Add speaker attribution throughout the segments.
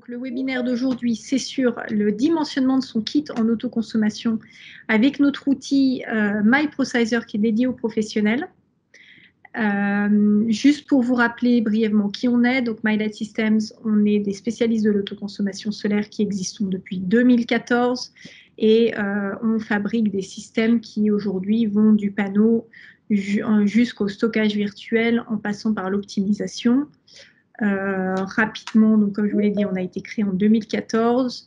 Speaker 1: Donc, le webinaire d'aujourd'hui, c'est sur le dimensionnement de son kit en autoconsommation avec notre outil MyProcizer qui est dédié aux professionnels. Juste pour vous rappeler brièvement qui on est, donc MyLight Systems, on est des spécialistes de l'autoconsommation solaire qui existent depuis 2014 et on fabrique des systèmes qui aujourd'hui vont du panneau jusqu'au stockage virtuel en passant par l'optimisation. Rapidement, donc comme je vous l'ai dit, on a été créé en 2014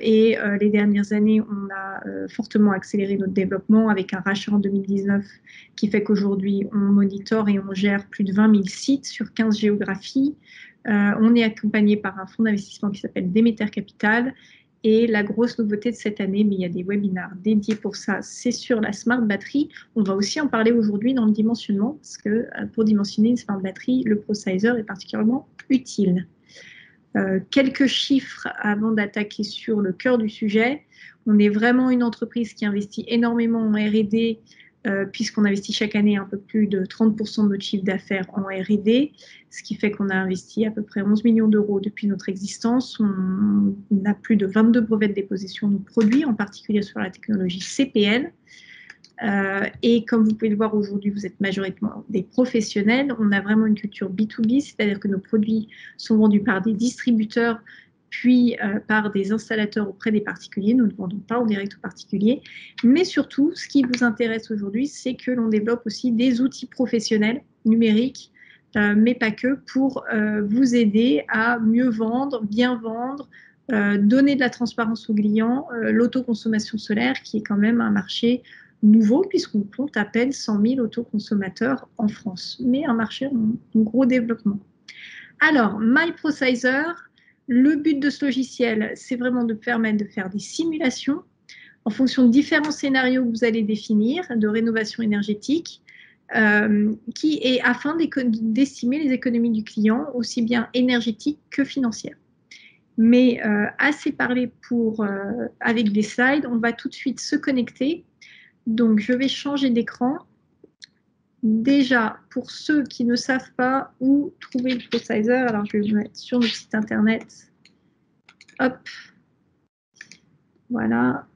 Speaker 1: et les dernières années, on a fortement accéléré notre développement avec un rachat en 2019 qui fait qu'aujourd'hui, on monitore et on gère plus de 20 000 sites sur 15 géographies. On est accompagné par un fonds d'investissement qui s'appelle Demeter Capital. Et la grosse nouveauté de cette année, mais il y a des webinaires dédiés pour ça, c'est sur la Smart Battery. On va aussi en parler aujourd'hui dans le dimensionnement, parce que pour dimensionner une Smart Battery, le Procizer est particulièrement utile. Quelques chiffres avant d'attaquer sur le cœur du sujet. On est vraiment une entreprise qui investit énormément en R&D, puisqu'on investit chaque année un peu plus de 30% de notre chiffre d'affaires en R&D, ce qui fait qu'on a investi à peu près 11 millions d'euros depuis notre existence. On a plus de 22 brevets déposés sur nos produits, en particulier sur la technologie CPL. Et comme vous pouvez le voir aujourd'hui, vous êtes majoritairement des professionnels. On a vraiment une culture B2B, c'est-à-dire que nos produits sont vendus par des distributeurs, puis par des installateurs auprès des particuliers. Nous ne vendons pas en direct aux particuliers. Mais surtout, ce qui vous intéresse aujourd'hui, c'est que l'on développe aussi des outils professionnels numériques, mais pas que, pour vous aider à mieux vendre, bien vendre, donner de la transparence aux clients, l'autoconsommation solaire, qui est quand même un marché nouveau, puisqu'on compte à peine 100 000 autoconsommateurs en France, mais un marché en gros développement. Alors, MyProcizer, le but de ce logiciel, c'est vraiment de permettre de faire des simulations en fonction de différents scénarios que vous allez définir de rénovation énergétique, qui est afin d'estimer les économies du client, aussi bien énergétiques que financières. Mais assez parlé avec des slides, on va tout de suite se connecter. Donc, je vais changer d'écran. Déjà, pour ceux qui ne savent pas où trouver le Procizer, alors je vais le mettre sur notre site internet. Hop. Voilà.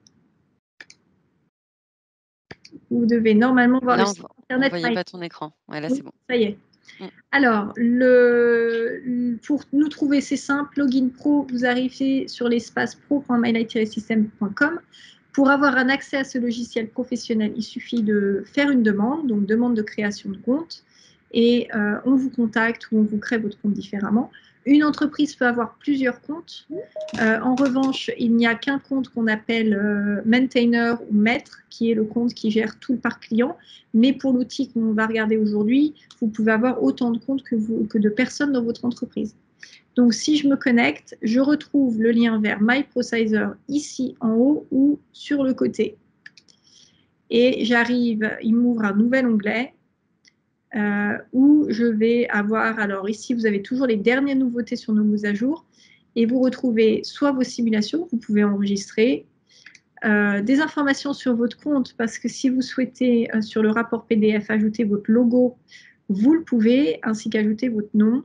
Speaker 1: Vous devez normalement voir le site internet.
Speaker 2: On ne voyait pas ton écran. Ouais, là,
Speaker 1: oui,
Speaker 2: c'est bon.
Speaker 1: Ça y est. Alors, pour nous trouver, c'est simple. Login Pro, vous arrivez sur l'espace pro.mylight-system.com. Pour avoir un accès à ce logiciel professionnel, il suffit de faire une demande, donc demande de création de compte, et on vous contacte ou on vous crée votre compte différemment. Une entreprise peut avoir plusieurs comptes. En revanche, il n'y a qu'un compte qu'on appelle maintainer ou maître, qui est le compte qui gère tout le parc client. Mais pour l'outil qu'on va regarder aujourd'hui, vous pouvez avoir autant de comptes que de personnes dans votre entreprise. Donc, si je me connecte, je retrouve le lien vers MyProcizer ici en haut ou sur le côté. Et j'arrive, il m'ouvre un nouvel onglet où je vais avoir, alors ici, vous avez toujours les dernières nouveautés sur nos mises à jour et vous retrouvez soit vos simulations, vous pouvez enregistrer, des informations sur votre compte, parce que si vous souhaitez, sur le rapport PDF, ajouter votre logo, vous le pouvez, ainsi qu'ajouter votre nom.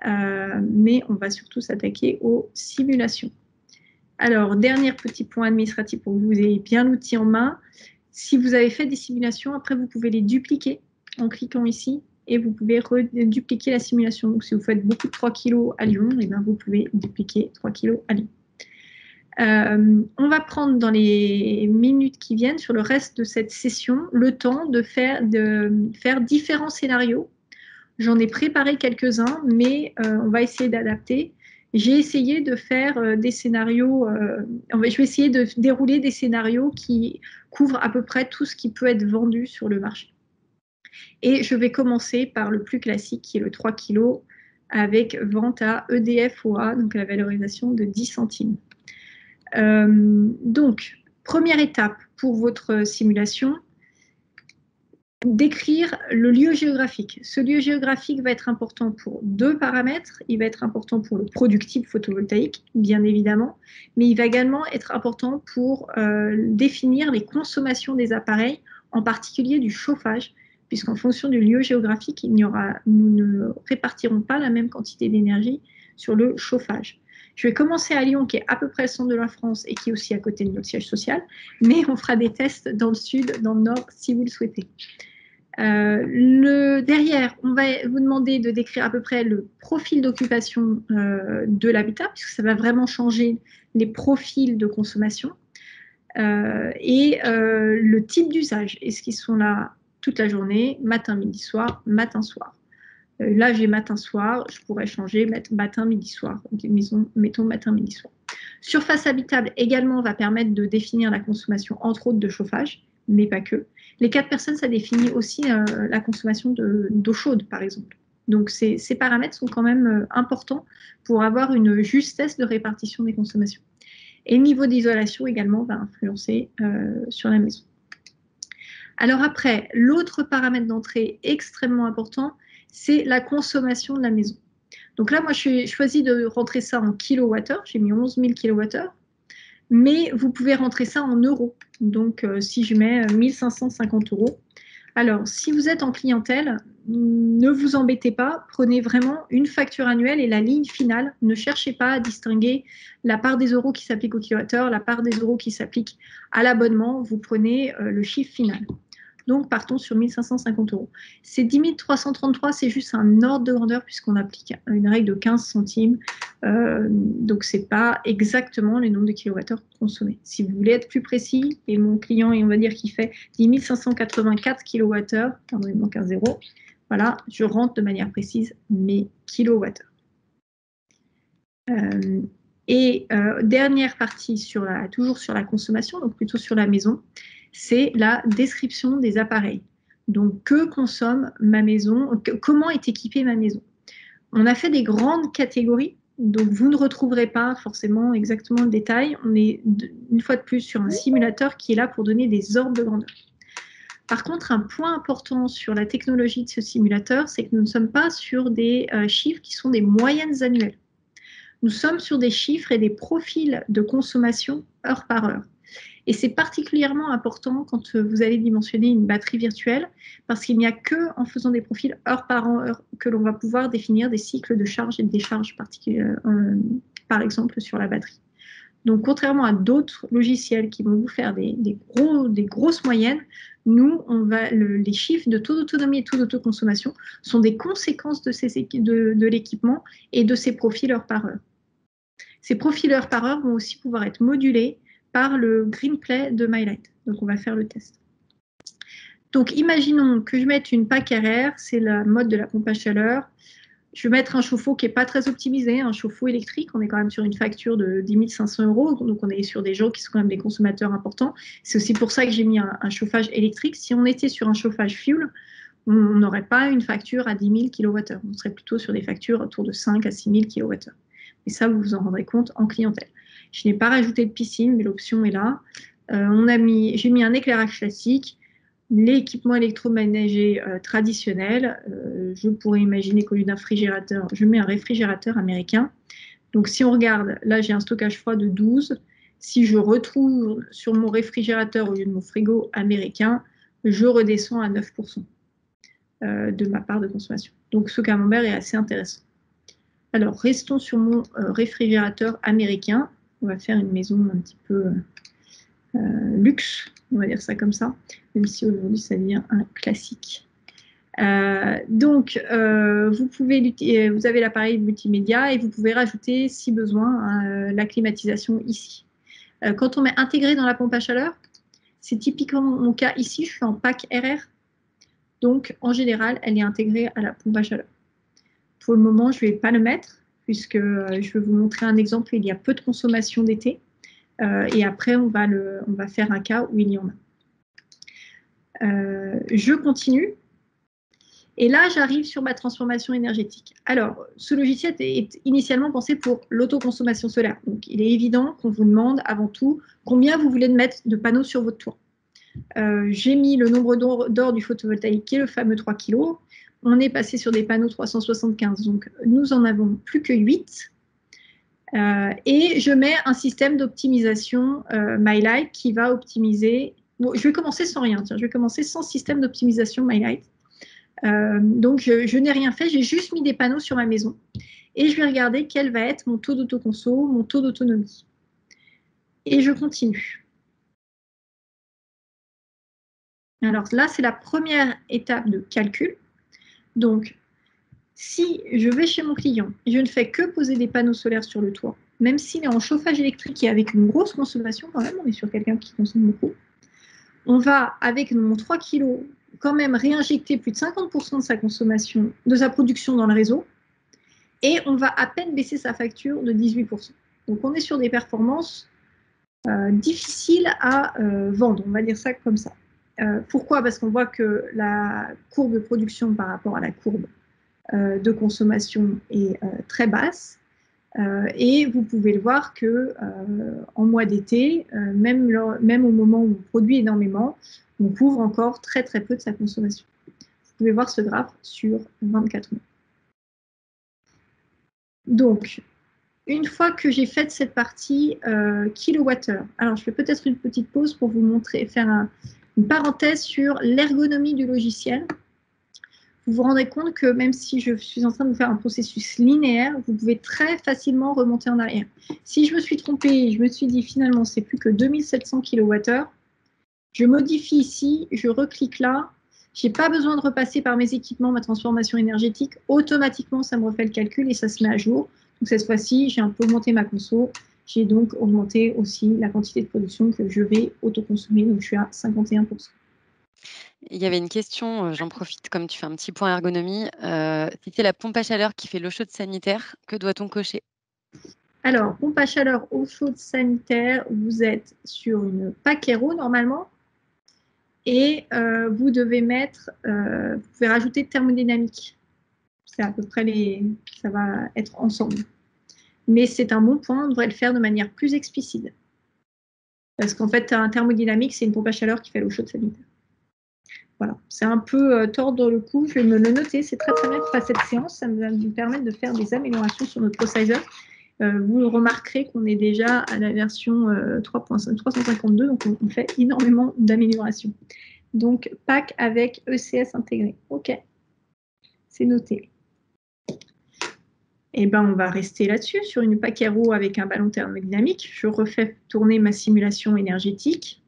Speaker 1: Mais on va surtout s'attaquer aux simulations. Alors, dernier petit point administratif pour que vous ayez bien l'outil en main. Si vous avez fait des simulations, après, vous pouvez les dupliquer en cliquant ici et vous pouvez dupliquer la simulation. Donc, si vous faites beaucoup de 3 kg à Lyon, eh bien, vous pouvez dupliquer 3 kg à Lyon. On va prendre dans les minutes qui viennent, sur le reste de cette session, le temps de faire différents scénarios. J'en ai préparé quelques-uns, mais on va essayer d'adapter. J'ai essayé de faire des scénarios, je vais essayer de dérouler des scénarios qui couvrent à peu près tout ce qui peut être vendu sur le marché. Et je vais commencer par le plus classique, qui est le 3 kg, avec vente à EDF-OA, donc la valorisation de 10 centimes. Donc, première étape pour votre simulation, décrire le lieu géographique. Ce lieu géographique va être important pour deux paramètres. Il va être important pour le productif photovoltaïque, bien évidemment, mais il va également être important pour définir les consommations des appareils, en particulier du chauffage, puisqu'en fonction du lieu géographique, nous ne répartirons pas la même quantité d'énergie sur le chauffage. Je vais commencer à Lyon, qui est à peu près le centre de la France et qui est aussi à côté de notre siège social, mais on fera des tests dans le sud, dans le nord, si vous le souhaitez. Derrière, on va vous demander de décrire à peu près le profil d'occupation de l'habitat, puisque ça va vraiment changer les profils de consommation, et le type d'usage. Est-ce qu'ils sont là toute la journée, matin, midi, soir, matin, soir. Là, j'ai matin, soir, je pourrais changer matin, midi, soir. Mettons matin, midi, soir. Surface habitable également va permettre de définir la consommation, entre autres, de chauffage, mais pas que. Les 4 personnes, ça définit aussi la consommation d'eau chaude, par exemple. Donc, ces paramètres sont quand même importants pour avoir une justesse de répartition des consommations. Et le niveau d'isolation également va influencer sur la maison. Alors après, l'autre paramètre d'entrée extrêmement important, c'est la consommation de la maison. Donc là, moi, j'ai choisi de rentrer ça en kilowattheures. J'ai mis 11 000 kilowattheures. Mais vous pouvez rentrer ça en euros. Donc, si je mets 1550 euros. Alors, si vous êtes en clientèle, ne vous embêtez pas. Prenez vraiment une facture annuelle et la ligne finale. Ne cherchez pas à distinguer la part des euros qui s'applique au kilowattheure, la part des euros qui s'applique à l'abonnement. Vous prenez le chiffre final. Donc, partons sur 1550 euros. Ces 10 333, c'est juste un ordre de grandeur puisqu'on applique une règle de 15 centimes. Donc, ce n'est pas exactement le nombre de kilowattheures consommés. Si vous voulez être plus précis, et mon client, on va dire qu'il fait 10 584 kilowattheures, pardon, il manque un zéro. Voilà, je rentre de manière précise mes kilowattheures. Dernière partie, toujours sur la consommation, donc plutôt sur la maison, c'est la description des appareils. Donc, que consomme ma maison, comment est équipée ma maison. On a fait des grandes catégories, donc vous ne retrouverez pas forcément exactement le détail. On est une fois de plus sur un simulateur qui est là pour donner des ordres de grandeur. Par contre, un point important sur la technologie de ce simulateur, c'est que nous ne sommes pas sur des chiffres qui sont des moyennes annuelles. Nous sommes sur des chiffres et des profils de consommation heure par heure. Et c'est particulièrement important quand vous allez dimensionner une batterie virtuelle, parce qu'il n'y a que en faisant des profils heure par heure que l'on va pouvoir définir des cycles de charge et de décharge particuliers, par exemple sur la batterie. Donc, contrairement à d'autres logiciels qui vont vous faire des grosses moyennes, nous, les chiffres de taux d'autonomie et taux d'autoconsommation sont des conséquences de l'équipement et de ces profils heure par heure. Ces profils heure par heure vont aussi pouvoir être modulés par le GreenPlay de MyLight. Donc, on va faire le test. Donc, imaginons que je mette une PAC RR, c'est la mode de la pompe à chaleur. Je vais mettre un chauffe-eau qui n'est pas très optimisé, un chauffe-eau électrique. On est quand même sur une facture de 10 500 euros, donc on est sur des gens qui sont quand même des consommateurs importants. C'est aussi pour ça que j'ai mis un chauffage électrique. Si on était sur un chauffage fuel, on n'aurait pas une facture à 10 000 kWh. On serait plutôt sur des factures autour de 5 à 6 000 kWh. Et ça, vous vous en rendrez compte en clientèle. Je n'ai pas rajouté de piscine, mais l'option est là. J'ai mis un éclairage classique, l'équipement électroménager traditionnel. Je pourrais imaginer qu'au lieu d'un réfrigérateur, je mets un réfrigérateur américain. Donc, si on regarde, là, j'ai un stockage froid de 12. Si je retrouve sur mon réfrigérateur au lieu de mon frigo américain, je redescends à 9% de ma part de consommation. Donc, ce camembert est assez intéressant. Alors, restons sur mon réfrigérateur américain. On va faire une maison un petit peu luxe, on va dire ça comme ça, même si aujourd'hui ça devient un classique. Donc, vous avez l'appareil multimédia et vous pouvez rajouter, si besoin, la climatisation ici. Quand on met intégré dans la pompe à chaleur, c'est typiquement mon cas ici, je suis en PAC RR. Donc, en général, elle est intégrée à la pompe à chaleur. Pour le moment, je ne vais pas le mettre, puisque je vais vous montrer un exemple où il y a peu de consommation d'été. Et après, on va faire un cas où il y en a. Je continue. Et là, j'arrive sur ma transformation énergétique. Alors, ce logiciel est initialement pensé pour l'autoconsommation solaire. Donc, il est évident qu'on vous demande avant tout combien vous voulez mettre de panneaux sur votre toit. J'ai mis le nombre d'or du photovoltaïque, qui est le fameux 3 kg. On est passé sur des panneaux 375, donc nous en avons plus que 8. Et je mets un système d'optimisation MyLight qui va optimiser. Bon, je vais commencer sans rien, tiens, je vais commencer sans système d'optimisation MyLight. Donc, je n'ai rien fait, j'ai juste mis des panneaux sur ma maison. et je vais regarder quel va être mon taux d'autoconso, mon taux d'autonomie. Et je continue. Alors là, c'est la première étape de calcul. Donc, si je vais chez mon client et je ne fais que poser des panneaux solaires sur le toit, même s'il est en chauffage électrique et avec une grosse consommation, quand même, on est sur quelqu'un qui consomme beaucoup, on va, avec mon 3 kg, quand même réinjecter plus de 50% de sa consommation, de sa production dans le réseau, et on va à peine baisser sa facture de 18%. Donc on est sur des performances difficiles à vendre, on va dire ça comme ça. Pourquoi? Parce qu'on voit que la courbe de production par rapport à la courbe de consommation est très basse. Et vous pouvez le voir que en mois d'été, même au moment où on produit énormément, on couvre encore très très peu de sa consommation. Vous pouvez voir ce graphe sur 24 mois. Donc, une fois que j'ai fait cette partie kilowattheure, alors je fais peut-être une petite pause pour vous montrer, faire une parenthèse sur l'ergonomie du logiciel. Vous vous rendez compte que même si je suis en train de vous faire un processus linéaire, vous pouvez très facilement remonter en arrière. Si je me suis trompée, je me suis dit finalement c'est plus que 2700 kWh, je modifie ici, je reclique là, je n'ai pas besoin de repasser par mes équipements, ma transformation énergétique, automatiquement ça me refait le calcul et ça se met à jour. Donc cette fois-ci, j'ai un peu augmenté ma conso, j'ai donc augmenté aussi la quantité de production que je vais autoconsommer, donc je suis à 51%.
Speaker 2: Il y avait une question, j'en profite comme tu fais un petit point ergonomie. Si c'est la pompe à chaleur qui fait l'eau chaude sanitaire, que doit-on cocher?
Speaker 1: Alors, pompe à chaleur eau chaude sanitaire, vous êtes sur une Paquero normalement et vous devez mettre, vous pouvez rajouter thermodynamique. C'est à peu près ça va être ensemble. Mais c'est un bon point, on devrait le faire de manière plus explicite. Parce qu'en fait, un thermodynamique, c'est une pompe à chaleur qui fait l'eau chaude sanitaire. Voilà, c'est un peu tordre le cou, je vais me le noter, c'est très très bien que je fasse cette séance, ça va nous permettre de faire des améliorations sur notre processor. Vous remarquerez qu'on est déjà à la version 352, donc on fait énormément d'améliorations. Donc, pack avec ECS intégré. OK, c'est noté. Et ben, on va rester là-dessus, sur une Paquero avec un ballon thermodynamique. Je refais tourner ma simulation énergétique.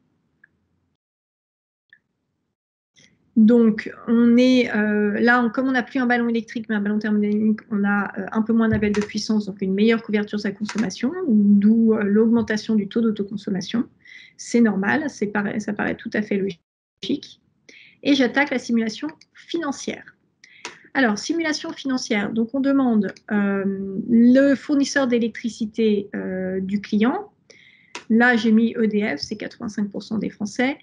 Speaker 1: Donc, on est là, comme on n'a plus un ballon électrique, mais un ballon thermodynamique, on a un peu moins d'appel de puissance, donc une meilleure couverture de sa consommation, d'où l'augmentation du taux d'autoconsommation. C'est normal, ça paraît tout à fait logique. Et j'attaque la simulation financière. Alors, simulation financière, donc on demande le fournisseur d'électricité du client. Là, j'ai mis EDF, c'est 85% des Français.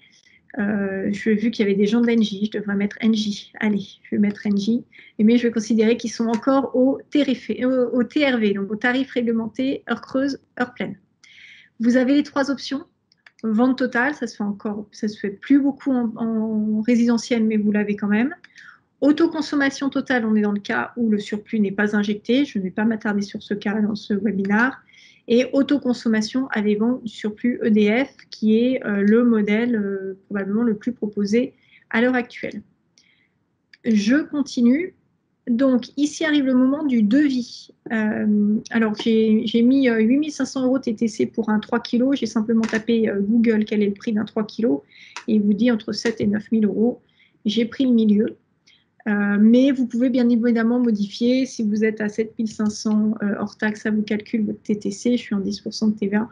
Speaker 1: Vu qu'il y avait des gens d'Engie, je devrais mettre Engie. Allez, je vais mettre Engie. Mais je vais considérer qu'ils sont encore au TRV, donc au tarif réglementé, heure creuse, heure pleine. Vous avez les trois options. Vente totale, ça se fait plus beaucoup en résidentiel, mais vous l'avez quand même. Autoconsommation totale, on est dans le cas où le surplus n'est pas injecté. Je ne vais pas m'attarder sur ce cas dans ce webinaire. Et autoconsommation à des ventes du surplus EDF, qui est le modèle probablement le plus proposé à l'heure actuelle. Je continue. Donc, ici arrive le moment du devis. Alors, j'ai mis 8500 € TTC pour un 3 kg. J'ai simplement tapé Google quel est le prix d'un 3 kg et il vous dit entre 7 et 9000 €. J'ai pris le milieu. Mais vous pouvez bien évidemment modifier. Si vous êtes à 7500 hors taxe, ça vous calcule votre TTC. Je suis en 10% de TVA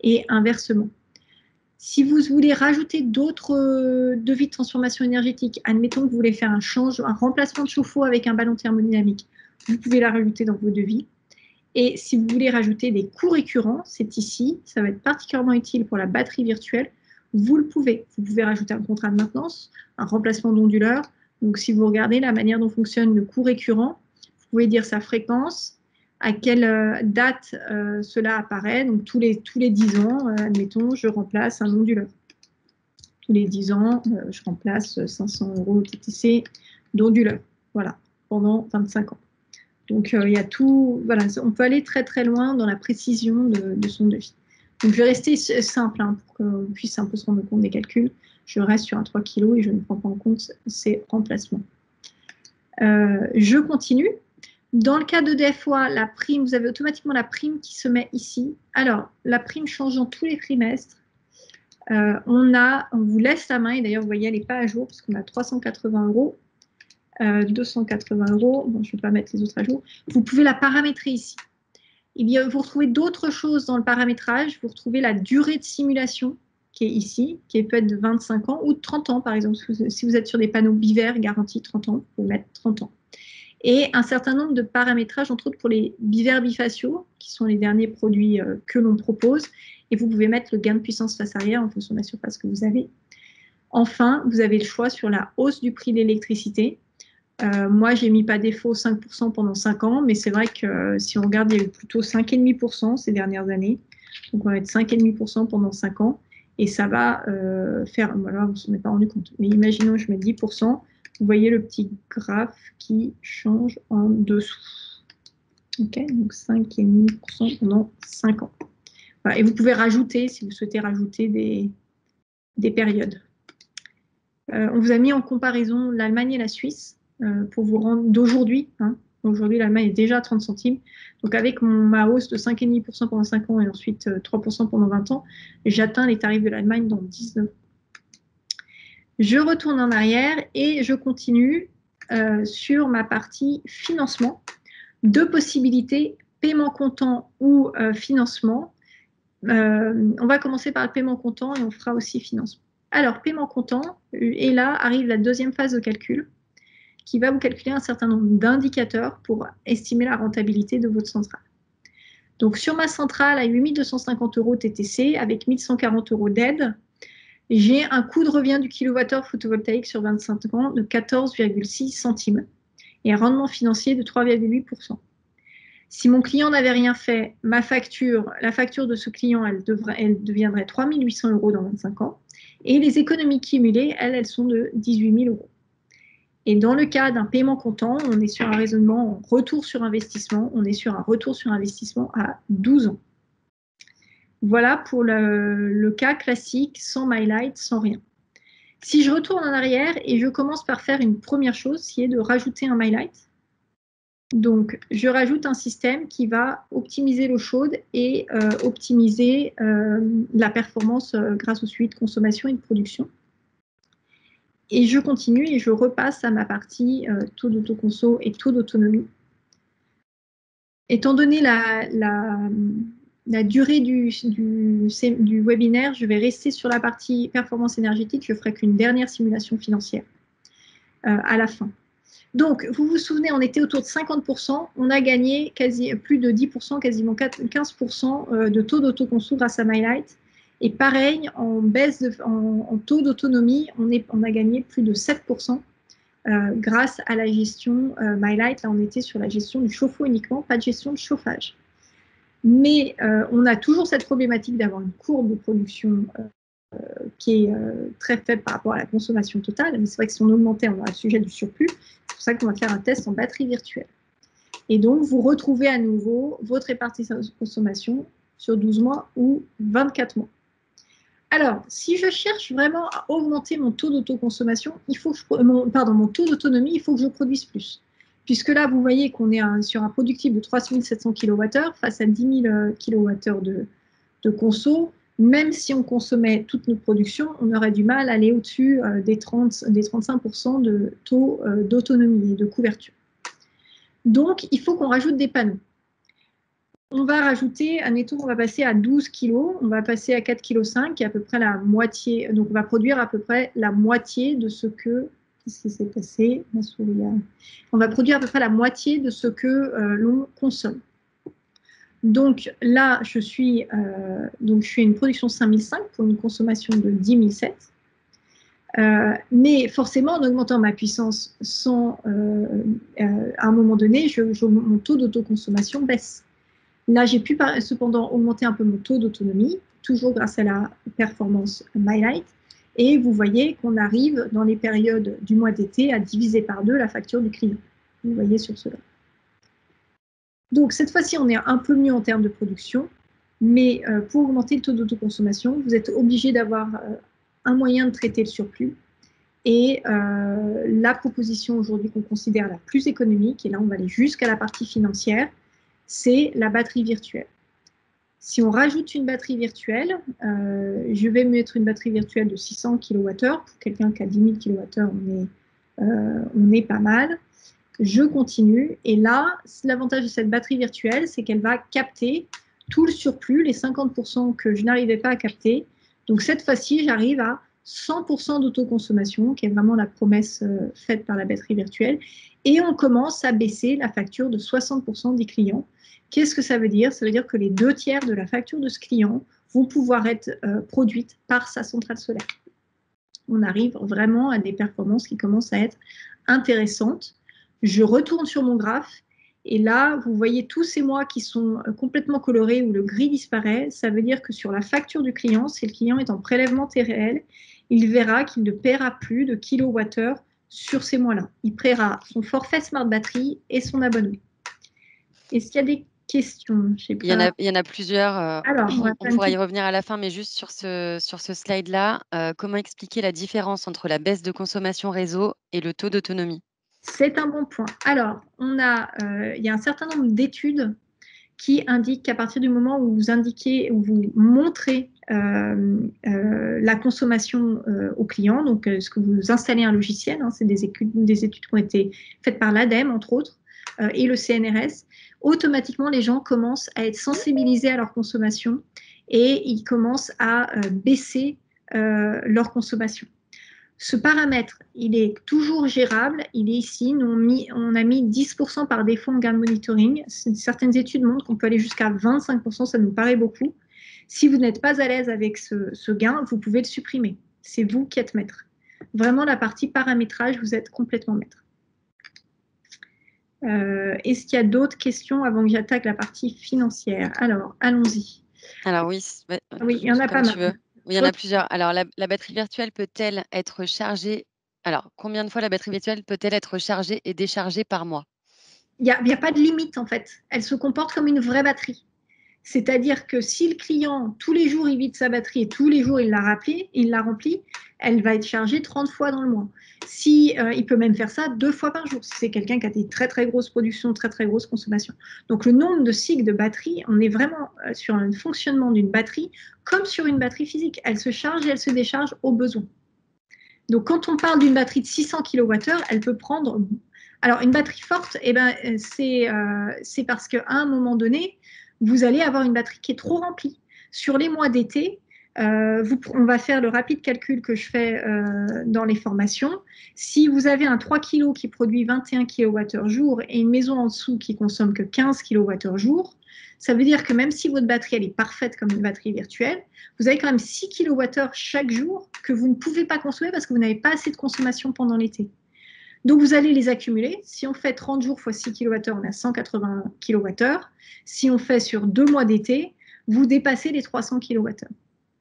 Speaker 1: et inversement. Si vous voulez rajouter d'autres devis de transformation énergétique, admettons que vous voulez faire un remplacement de chauffe-eau avec un ballon thermodynamique, vous pouvez la rajouter dans vos devis. Et si vous voulez rajouter des coûts récurrents, c'est ici, ça va être particulièrement utile pour la batterie virtuelle, vous le pouvez. Vous pouvez rajouter un contrat de maintenance, un remplacement d'onduleur. Donc, si vous regardez la manière dont fonctionne le coût récurrent, vous pouvez dire sa fréquence, à quelle date cela apparaît. Donc, tous les 10 ans, admettons, je remplace un onduleur. Tous les 10 ans, je remplace 500 € TTC d'onduleur. Voilà, pendant 25 ans. Donc, il y a tout. Voilà, on peut aller très, très loin dans la précision de son devis. Donc, je vais rester simple pour qu'on puisse un peu se rendre compte des calculs. Je reste sur un 3 kg et je ne prends pas en compte ces remplacements. Je continue. Dans le cas d'EDF-OA, la prime, vous avez automatiquement la prime qui se met ici. Alors, la prime changeant tous les trimestres. On vous laisse la main, et d'ailleurs, vous voyez, elle n'est pas à jour, parce qu'on a 380 €, 280 €. Bon, je ne vais pas mettre les autres à jour. Vous pouvez la paramétrer ici. Eh bien, vous retrouvez d'autres choses dans le paramétrage. Vous retrouvez la durée de simulation qui est ici, qui peut être de 25 ans ou de 30 ans, par exemple. Si vous êtes sur des panneaux bivers garantis 30 ans, vous pouvez mettre 30 ans. Et un certain nombre de paramétrages, entre autres pour les bivers bifaciaux, qui sont les derniers produits que l'on propose. Et vous pouvez mettre le gain de puissance face arrière en fonction de la surface que vous avez. Enfin, vous avez le choix sur la hausse du prix de l'électricité. Moi, j'ai mis pas défaut 5% pendant 5 ans, mais c'est vrai que si on regarde, il y a eu plutôt 5,5% ces dernières années. Donc, on va être 5,5% pendant 5 ans. Et ça va faire, voilà, on ne s'en est pas rendu compte. Mais imaginons, je mets 10%. Vous voyez le petit graphe qui change en dessous. OK, donc 5,5% pendant 5 ans. Voilà, et vous pouvez rajouter, si vous souhaitez rajouter des périodes. On vous a mis en comparaison l'Allemagne et la Suisse pour vous rendre d'aujourd'hui. Hein. Aujourd'hui, l'Allemagne est déjà à 30 centimes. Donc, avec ma hausse de 5,5% pendant 5 ans et ensuite 3% pendant 20 ans, j'atteins les tarifs de l'Allemagne dans 19 ans. Je retourne en arrière et je continue sur ma partie financement. Deux possibilités, paiement comptant ou financement. On va commencer par le paiement comptant et on fera aussi financement. Alors, paiement comptant, et là arrive la deuxième phase de calcul qui va vous calculer un certain nombre d'indicateurs pour estimer la rentabilité de votre centrale. Donc, sur ma centrale à 8 250 € TTC avec 1 140 € d'aide, j'ai un coût de revient du kilowattheure photovoltaïque sur 25 ans de 14,6 centimes et un rendement financier de 3,8%. Si mon client n'avait rien fait, la facture de ce client, elle deviendrait 3 800 € dans 25 ans. Et les économies cumulées, elles sont de 18 000 €. Et dans le cas d'un paiement comptant, on est sur un raisonnement en retour sur investissement. On est sur un retour sur investissement à 12 ans. Voilà pour le cas classique, sans MyLight, sans rien. Si je retourne en arrière et je commence par faire une première chose, qui est de rajouter un MyLight. Donc, je rajoute un système qui va optimiser l'eau chaude et optimiser la performance grâce au suivi de consommation et de production. Et je continue et je repasse à ma partie taux d'autoconso et taux d'autonomie. Étant donné la durée du webinaire, je vais rester sur la partie performance énergétique. Je ne ferai qu'une dernière simulation financière à la fin. Donc, vous vous souvenez, on était autour de 50%. On a gagné plus de 10%, quasiment 15% de taux d'autoconso grâce à MyLight. Et pareil, en taux d'autonomie, on a gagné plus de 7% grâce à la gestion MyLight. Là, on était sur la gestion du chauffe-eau uniquement, pas de gestion de chauffage. Mais on a toujours cette problématique d'avoir une courbe de production qui est très faible par rapport à la consommation totale. Mais c'est vrai que si on augmentait, on aurait le sujet du surplus. C'est pour ça qu'on va faire un test en batterie virtuelle. Et donc, vous retrouvez à nouveau votre répartition de consommation sur 12 mois ou 24 mois. Alors, si je cherche vraiment à augmenter mon taux d'autoconsommation, mon taux d'autonomie, il faut que je produise plus. Puisque là, vous voyez qu'on est sur un productif de 3 700 kWh face à 10 000 kWh de conso. Même si on consommait toute notre production, on aurait du mal à aller au-dessus des 35% de taux d'autonomie et de couverture. Donc, il faut qu'on rajoute des panneaux. On va rajouter, admettons, on va passer à 12 kg, on va passer à 4,5 kg, qui est à peu près la moitié. Donc, on va produire à peu près la moitié de ce que... Qu'est-ce qui s'est passé? Ma souris. On va produire à peu près la moitié de ce que l'on consomme. Donc là, je fais une production 5005 pour une consommation de 10 007. Mais forcément, en augmentant ma puissance à un moment donné, mon taux d'autoconsommation baisse. Là, j'ai pu cependant augmenter un peu mon taux d'autonomie, toujours grâce à la performance MyLight. Et vous voyez qu'on arrive dans les périodes du mois d'été à diviser par 2 la facture du client. Vous voyez sur cela. Donc, cette fois-ci, on est un peu mieux en termes de production. Mais pour augmenter le taux d'autoconsommation, vous êtes obligé d'avoir un moyen de traiter le surplus. Et la proposition aujourd'hui qu'on considère la plus économique, et là on va aller jusqu'à la partie financière, c'est la batterie virtuelle. Si on rajoute une batterie virtuelle, je vais mettre une batterie virtuelle de 600 kWh. Pour quelqu'un qui a 10 000 kWh, on est pas mal. Je continue. Et là, l'avantage de cette batterie virtuelle, c'est qu'elle va capter tout le surplus, les 50% que je n'arrivais pas à capter. Donc cette fois-ci, j'arrive à 100% d'autoconsommation, qui est vraiment la promesse faite par la batterie virtuelle. Et on commence à baisser la facture de 60% des clients. Qu'est-ce que ça veut dire? Ça veut dire que les 2 tiers de la facture de ce client vont pouvoir être produites par sa centrale solaire. On arrive vraiment à des performances qui commencent à être intéressantes. Je retourne sur mon graphe et là, vous voyez tous ces mois qui sont complètement colorés où le gris disparaît. Ça veut dire que sur la facture du client, si le client est en prélèvement TRL, il verra qu'il ne paiera plus de kilowattheures sur ces mois-là. Il paiera son forfait Smart Battery et son abonnement. Est-ce qu'il y a des questions?
Speaker 2: Il y en a plusieurs.
Speaker 1: Alors,
Speaker 2: on pourra y revenir à la fin, mais juste sur ce slide-là, comment expliquer la différence entre la baisse de consommation réseau et le taux d'autonomie?
Speaker 1: C'est un bon point. Alors, il y a un certain nombre d'études qui indiquent qu'à partir du moment où vous indiquez, où vous montrez la consommation au client, donc ce que vous installez un logiciel, hein, c'est des études qui ont été faites par l'ADEME, entre autres, et le CNRS, automatiquement, les gens commencent à être sensibilisés à leur consommation et ils commencent à baisser leur consommation. Ce paramètre, il est toujours gérable. Il est ici. On a mis 10% par défaut en gain de monitoring. Certaines études montrent qu'on peut aller jusqu'à 25%. Ça nous paraît beaucoup. Si vous n'êtes pas à l'aise avec ce gain, vous pouvez le supprimer. C'est vous qui êtes maître. Vraiment, la partie paramétrage, vous êtes complètement maître. Est-ce qu'il y a d'autres questions avant que j'attaque la partie financière? Alors, allons-y.
Speaker 2: Alors oui,
Speaker 1: Oui, il y en a pas mal.
Speaker 2: Oui, il y en a plusieurs. Alors, la batterie virtuelle peut-elle être chargée? Alors, combien de fois la batterie virtuelle peut-elle être chargée et déchargée par mois?
Speaker 1: Il n'y a pas de limite, en fait. Elle se comporte comme une vraie batterie. C'est-à-dire que si le client, tous les jours, il vide sa batterie et tous les jours, il la remplit, elle va être chargée 30 fois dans le mois. Il peut même faire ça 2 fois par jour, si c'est quelqu'un qui a des très, très grosses productions, très, très grosses consommations. Donc, le nombre de cycles de batterie, on est vraiment sur un fonctionnement d'une batterie comme sur une batterie physique. Elle se charge et elle se décharge au besoin. Donc, quand on parle d'une batterie de 600 kWh, elle peut prendre... Alors, une batterie forte, c'est parce qu'à un moment donné, vous allez avoir une batterie qui est trop remplie. Sur les mois d'été, on va faire le rapide calcul que je fais dans les formations. Si vous avez un 3 kg qui produit 21 kWh et une maison en dessous qui consomme que 15 kWh, ça veut dire que même si votre batterie elle est parfaite comme une batterie virtuelle, vous avez quand même 6 kWh chaque jour que vous ne pouvez pas consommer parce que vous n'avez pas assez de consommation pendant l'été. Donc, vous allez les accumuler. Si on fait 30 jours x 6 kWh, on a 180 kWh. Si on fait sur 2 mois d'été, vous dépassez les 300 kWh.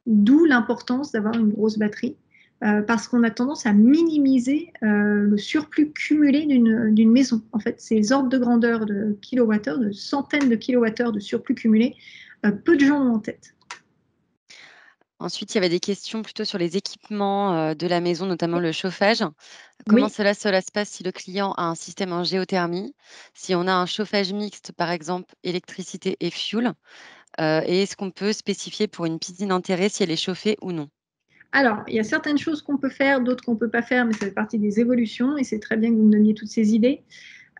Speaker 1: D'où l'importance d'avoir une grosse batterie, parce qu'on a tendance à minimiser le surplus cumulé d'une maison. En fait, ces ordres de grandeur de kilowattheures, de centaines de kilowattheures de surplus cumulé, peu de gens ont en tête.
Speaker 2: Ensuite, il y avait des questions plutôt sur les équipements de la maison, notamment le chauffage. Comment
Speaker 1: Oui.
Speaker 2: cela se passe si le client a un système en géothermie, si on a un chauffage mixte, par exemple électricité et fuel, et est-ce qu'on peut spécifier pour une piscine enterrée si elle est chauffée ou non?
Speaker 1: Alors, il y a certaines choses qu'on peut faire, d'autres qu'on ne peut pas faire, mais ça fait partie des évolutions et c'est très bien que vous me donniez toutes ces idées.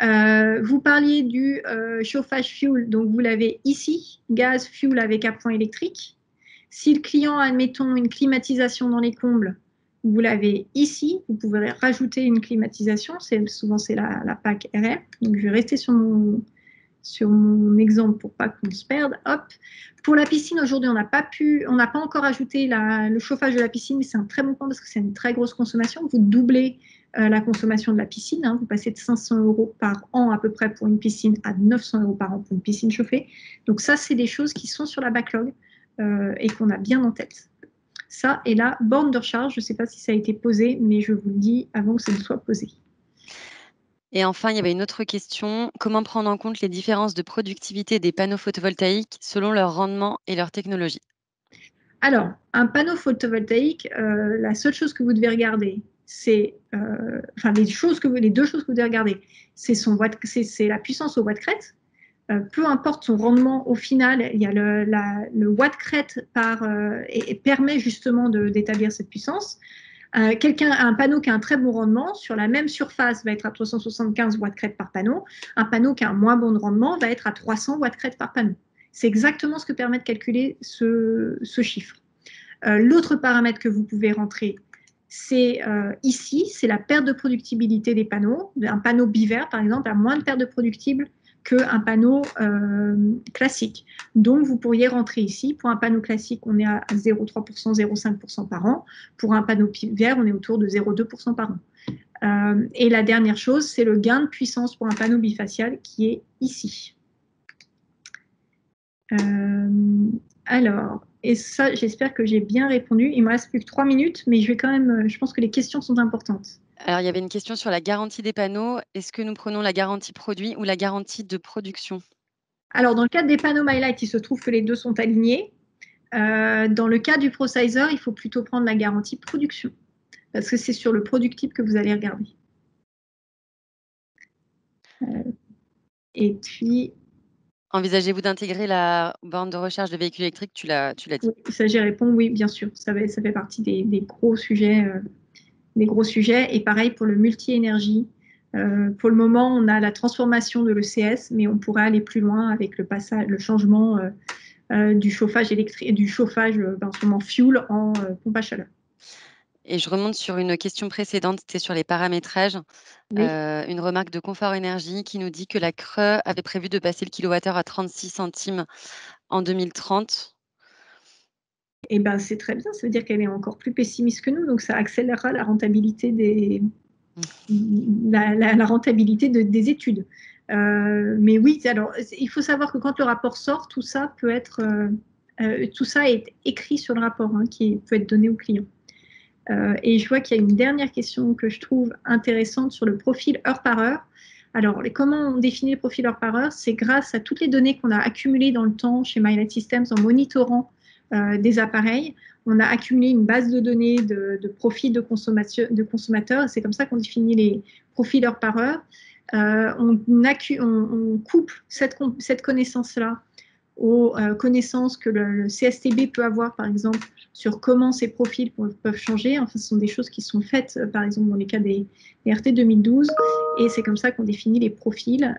Speaker 1: Vous parliez du chauffage fuel, donc vous l'avez ici, gaz fuel avec appoint électrique. Si le client a, admettons, une climatisation dans les combles, vous l'avez ici. Vous pouvez rajouter une climatisation. Souvent, c'est la PAC RR. Donc, je vais rester sur mon exemple pour pas qu'on se perde. Hop. Pour la piscine, aujourd'hui, on n'a pas encore ajouté le chauffage de la piscine, mais c'est un très bon point parce que c'est une très grosse consommation. Vous doublez la consommation de la piscine. Hein. Vous passez de 500 € par an à peu près pour une piscine à 900 € par an pour une piscine chauffée. Donc ça, c'est des choses qui sont sur la backlog et qu'on a bien en tête. Ça, et la borne de recharge, je ne sais pas si ça a été posé, mais je vous le dis avant que ça ne soit posé.
Speaker 2: Et enfin, il y avait une autre question. Comment prendre en compte les différences de productivité des panneaux photovoltaïques selon leur rendement et leur technologie?
Speaker 1: Alors, un panneau photovoltaïque, la seule chose que vous devez regarder, c'est, enfin les deux choses que vous devez regarder, c'est la puissance au watt crête. Peu importe son rendement au final, il y a le watt crête et permet justement d'établir cette puissance. Un panneau qui a un très bon rendement, sur la même surface, va être à 375 watts crête par panneau. Un panneau qui a un moins bon rendement va être à 300 watts crête par panneau. C'est exactement ce que permet de calculer ce chiffre. L'autre paramètre que vous pouvez rentrer, c'est ici, c'est la perte de productibilité des panneaux. Un panneau bivert, par exemple, a moins de perte de productible qu'un panneau classique. Donc, vous pourriez rentrer ici. Pour un panneau classique, on est à 0,3%, 0,5% par an. Pour un panneau bivert, on est autour de 0,2% par an. Et la dernière chose, c'est le gain de puissance pour un panneau bifacial qui est ici. Alors, et ça, j'espère que j'ai bien répondu. Il me reste plus que 3 minutes, mais je vais quand même, je pense que les questions sont importantes.
Speaker 2: Alors, il y avait une question sur la garantie des panneaux. Est-ce que nous prenons la garantie produit ou la garantie de production?
Speaker 1: Alors, dans le cadre des panneaux MyLight, il se trouve que les deux sont alignés. Dans le cas du ProSizer, il faut plutôt prendre la garantie production, parce que c'est sur le product type que vous allez regarder. Et puis...
Speaker 2: Envisagez-vous d'intégrer la borne de recharge de véhicules électriques? Tu l'as dit.
Speaker 1: Oui, ça j'y réponds, oui, bien sûr. Ça fait partie des gros sujets. Et pareil pour le multi-énergie. Pour le moment, on a la transformation de l'ECS, mais on pourrait aller plus loin avec le changement du chauffage électrique, du chauffage en fuel en pompe à chaleur.
Speaker 2: Et je remonte sur une question précédente, c'était sur les paramétrages.
Speaker 1: Oui.
Speaker 2: Une remarque de Confort Énergie qui nous dit que la CRE avait prévu de passer le kilowattheure à 36 centimes en 2030.
Speaker 1: Eh ben, c'est très bien, ça veut dire qu'elle est encore plus pessimiste que nous, donc ça accélérera la rentabilité la rentabilité des études. Mais oui, alors il faut savoir que quand le rapport sort, tout ça peut être, tout ça est écrit sur le rapport qui peut être donné au client. Et je vois qu'il y a une dernière question que je trouve intéressante sur le profil heure par heure. Alors, comment on définit le profil heure par heure? C'est grâce à toutes les données qu'on a accumulées dans le temps chez MyLight Systems en monitorant des appareils. On a accumulé une base de données de profils de consommateurs. C'est comme ça qu'on définit les profils heure par heure. On couple cette connaissance-là aux connaissances que le CSTB peut avoir, par exemple, sur comment ces profils peuvent changer. Enfin, ce sont des choses qui sont faites, par exemple, dans les cas des RT 2012, et c'est comme ça qu'on définit les profils.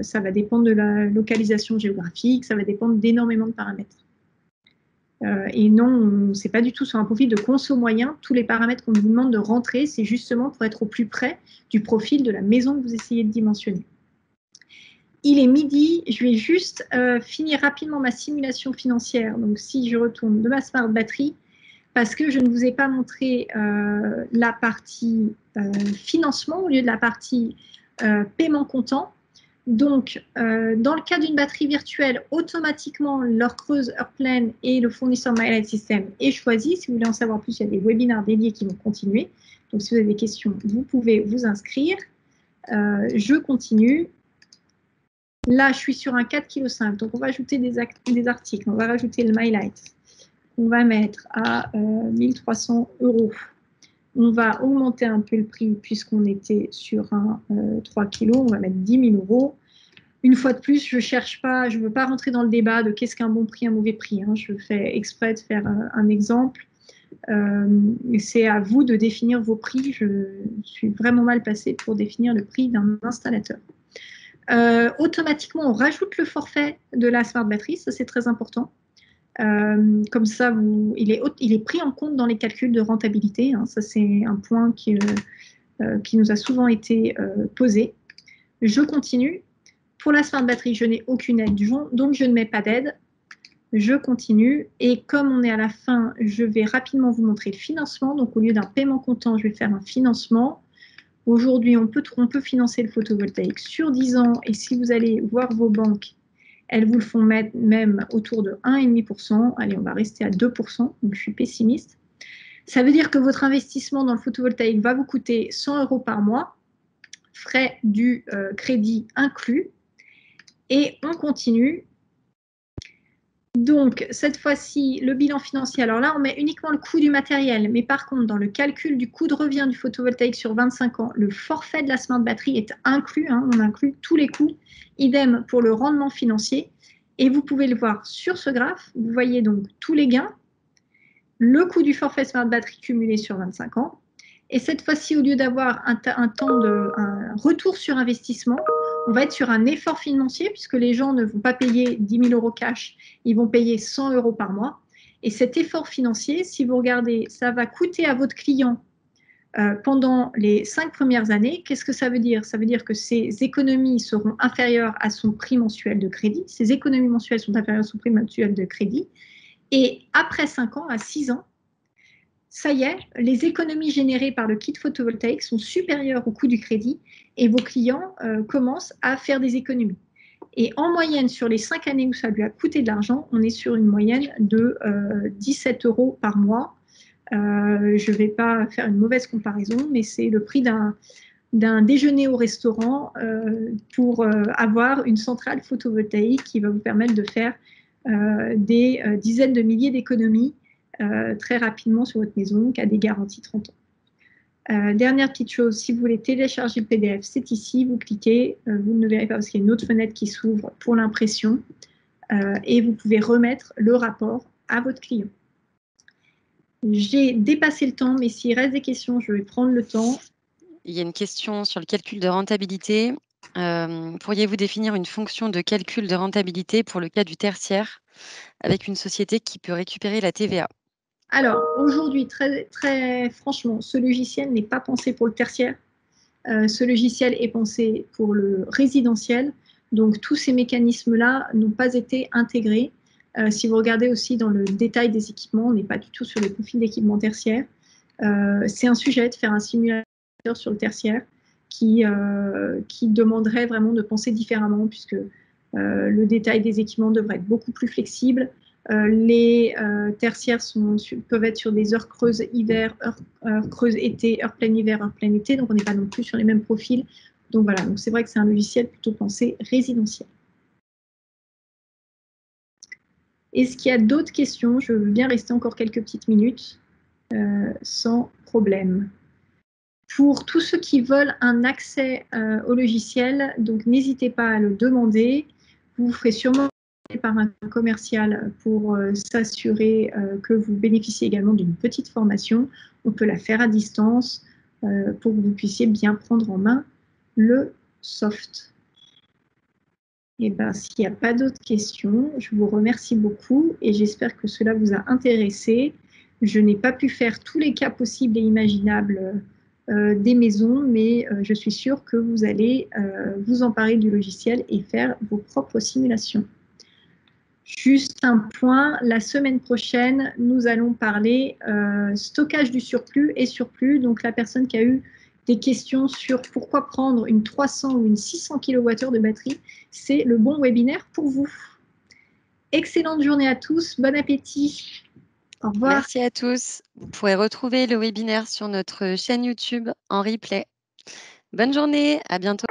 Speaker 1: Ça va dépendre de la localisation géographique, ça va dépendre d'énormément de paramètres. Et non, c'est pas du tout sur un profil de conso moyen. Tous les paramètres qu'on vous demande de rentrer, c'est justement pour être au plus près du profil de la maison que vous essayez de dimensionner. Il est midi, je vais juste finir rapidement ma simulation financière. Donc, si je retourne de ma smart batterie, parce que je ne vous ai pas montré la partie financement au lieu de la partie paiement comptant. Donc, dans le cas d'une batterie virtuelle, automatiquement, l'heure creuse, heure pleine et le fournisseur MyLight System est choisi. Si vous voulez en savoir plus, il y a des webinaires dédiés qui vont continuer. Donc, si vous avez des questions, vous pouvez vous inscrire. Je continue. Là, je suis sur un 4,5 kg. Donc, on va ajouter des articles. On va rajouter le MyLight. On va mettre à 1300 €. On va augmenter un peu le prix puisqu'on était sur un 3 kg. On va mettre 10 000 €. Une fois de plus, je cherche pas, je ne veux pas rentrer dans le débat de qu'est-ce qu'un bon prix, un mauvais prix. Je fais exprès de faire un exemple. C'est à vous de définir vos prix. Je suis vraiment mal placée pour définir le prix d'un installateur. Automatiquement, on rajoute le forfait de la Smart Battery, ça c'est très important. Comme ça, il est pris en compte dans les calculs de rentabilité. Ça c'est un point qui nous a souvent été posé. Je continue. Pour la Smart Battery, je n'ai aucune aide, donc je ne mets pas d'aide. Je continue. Et comme on est à la fin, je vais rapidement vous montrer le financement. Donc au lieu d'un paiement comptant, je vais faire un financement. Aujourd'hui, on peut financer le photovoltaïque sur 10 ans. Et si vous allez voir vos banques, elles vous le font même autour de 1,5%. Allez, on va rester à 2%. Donc, je suis pessimiste. Ça veut dire que votre investissement dans le photovoltaïque va vous coûter 100 € par mois, frais du crédit inclus. Et on continue. Donc, cette fois-ci, le bilan financier. Alors là, on met uniquement le coût du matériel. Mais par contre, dans le calcul du coût de revient du photovoltaïque sur 25 ans, le forfait de la smart batterie est inclus. On inclut tous les coûts. Idem pour le rendement financier. Et vous pouvez le voir sur ce graphe. Vous voyez donc tous les gains, le coût du forfait smart batterie cumulé sur 25 ans. Et cette fois-ci, au lieu d'avoir un retour sur investissement, on va être sur un effort financier puisque les gens ne vont pas payer 10 000 euros cash, ils vont payer 100 euros par mois. Et cet effort financier, si vous regardez, ça va coûter à votre client pendant les 5 premières années. Qu'est-ce que ça veut dire? Ça veut dire que ces économies seront inférieures à son prix mensuel de crédit. Ces économies mensuelles sont inférieures à son prix mensuel de crédit. Et après 5 ans, à 6 ans, ça y est, les économies générées par le kit photovoltaïque sont supérieures au coût du crédit et vos clients commencent à faire des économies. Et en moyenne, sur les 5 années où ça lui a coûté de l'argent, on est sur une moyenne de 17 euros par mois. Je ne vais pas faire une mauvaise comparaison, mais c'est le prix d'un déjeuner au restaurant pour avoir une centrale photovoltaïque qui va vous permettre de faire des dizaines de milliers d'économies très rapidement sur votre maison, qui a des garanties 30 ans. Dernière petite chose, si vous voulez télécharger le PDF, c'est ici, vous cliquez, vous ne le verrez pas parce qu'il y a une autre fenêtre qui s'ouvre pour l'impression et vous pouvez remettre le rapport à votre client. J'ai dépassé le temps, mais s'il reste des questions, je vais prendre le temps.
Speaker 2: Il y a une question sur le calcul de rentabilité. Pourriez-vous définir une fonction de calcul de rentabilité pour le cas du tertiaire avec une société qui peut récupérer la TVA?
Speaker 1: Alors, aujourd'hui, très franchement, ce logiciel n'est pas pensé pour le tertiaire. Ce logiciel est pensé pour le résidentiel. Donc, tous ces mécanismes-là n'ont pas été intégrés. Si vous regardez aussi dans le détail des équipements, on n'est pas du tout sur les profils d'équipements tertiaires. C'est un sujet de faire un simulateur sur le tertiaire qui demanderait vraiment de penser différemment puisque le détail des équipements devrait être beaucoup plus flexible. Les tertiaires peuvent être sur des heures creuses hiver, heures creuses été, heures pleines hiver, heures pleines été, donc on n'est pas non plus sur les mêmes profils. Donc voilà, donc c'est vrai que c'est un logiciel plutôt pensé résidentiel. Est-ce qu'il y a d'autres questions? Je veux bien rester encore quelques petites minutes, sans problème. Pour tous ceux qui veulent un accès au logiciel, donc n'hésitez pas à le demander. Vous ferez sûrement par un commercial pour s'assurer que vous bénéficiez également d'une petite formation. On peut la faire à distance pour que vous puissiez bien prendre en main le soft. Et bien, s'il n'y a pas d'autres questions, je vous remercie beaucoup et j'espère que cela vous a intéressé. Je n'ai pas pu faire tous les cas possibles et imaginables des maisons, mais je suis sûre que vous allez vous emparer du logiciel et faire vos propres simulations. Juste un point, la semaine prochaine, nous allons parler stockage du surplus et surplus. Donc, la personne qui a eu des questions sur pourquoi prendre une 300 ou une 600 kWh de batterie, c'est le bon webinaire pour vous. Excellente journée à tous, bon appétit. Au revoir.
Speaker 2: Merci à tous. Vous pourrez retrouver le webinaire sur notre chaîne YouTube en replay. Bonne journée, à bientôt.